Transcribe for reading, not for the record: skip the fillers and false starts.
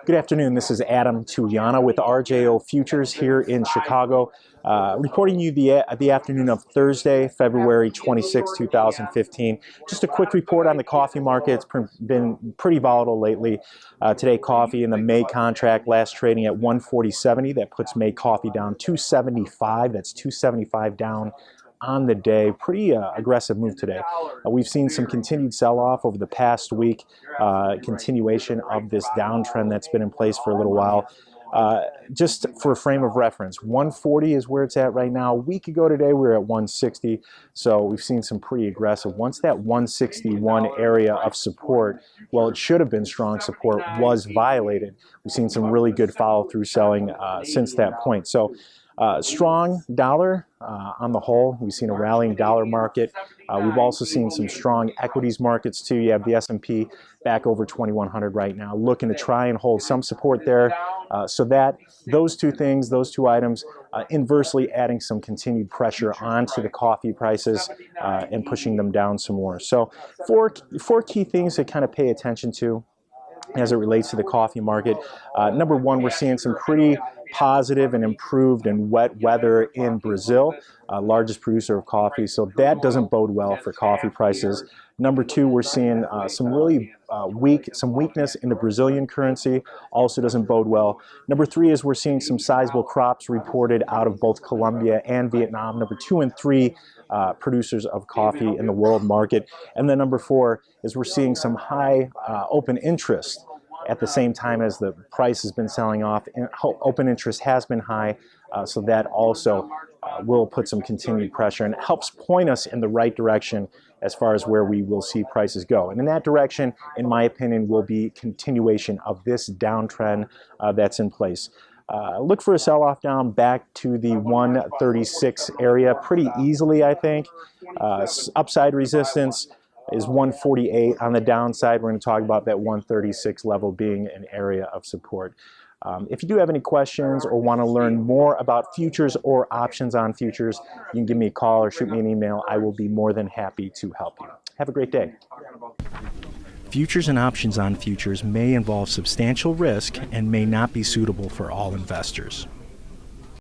Good afternoon. This is Adam Tuliana with RJO Futures here in Chicago, reporting you the afternoon of Thursday, February 26, 2015. Just a quick report on the coffee market. It's been pretty volatile lately. Today, coffee in the May contract last trading at 140.70. That puts May coffee down 275. That's 275 down on the day. Pretty aggressive move today. We've seen some continued sell-off over the past week, continuation of this downtrend that's been in place for a little while. Just for a frame of reference, 140 is where it's at right now. A week ago today, we were at 160, so we've seen some pretty aggressive. Once that 161 area of support, well, it should have been strong support, was violated. We've seen some really good follow-through selling since that point. So strong dollar on the whole. We've seen a rallying dollar market. We've also seen some strong equities markets too. You have the S&P back over 2100 right now, looking to try and hold some support there. So that those two things, those two items, inversely adding some continued pressure onto the coffee prices and pushing them down some more. So four key things to kind of pay attention to as it relates to the coffee market. Number one, we're seeing some pretty positive and improved and wet weather in Brazil, largest producer of coffee, so that doesn't bode well for coffee prices. Number two, we're seeing some really weakness in the Brazilian currency, also doesn't bode well. Number three is we're seeing some sizable crops reported out of both Colombia and Vietnam, number two and three producers of coffee in the world market. And then number four is we're seeing some high open interest at the same time as the price has been selling off. And open interest has been high, so that also will put some continued pressure and helps point us in the right direction as far as where we will see prices go. And in that direction, in my opinion, will be continuation of this downtrend that's in place. Look for a sell-off down back to the 136 area pretty easily, I think. Upside resistance is 148. On the downside, we're going to talk about that 136 level being an area of support. If you do have any questions or want to learn more about futures or options on futures, you can give me a call or shoot me an email. I will be more than happy to help you. Have a great day. Futures and options on futures may involve substantial risk and may not be suitable for all investors.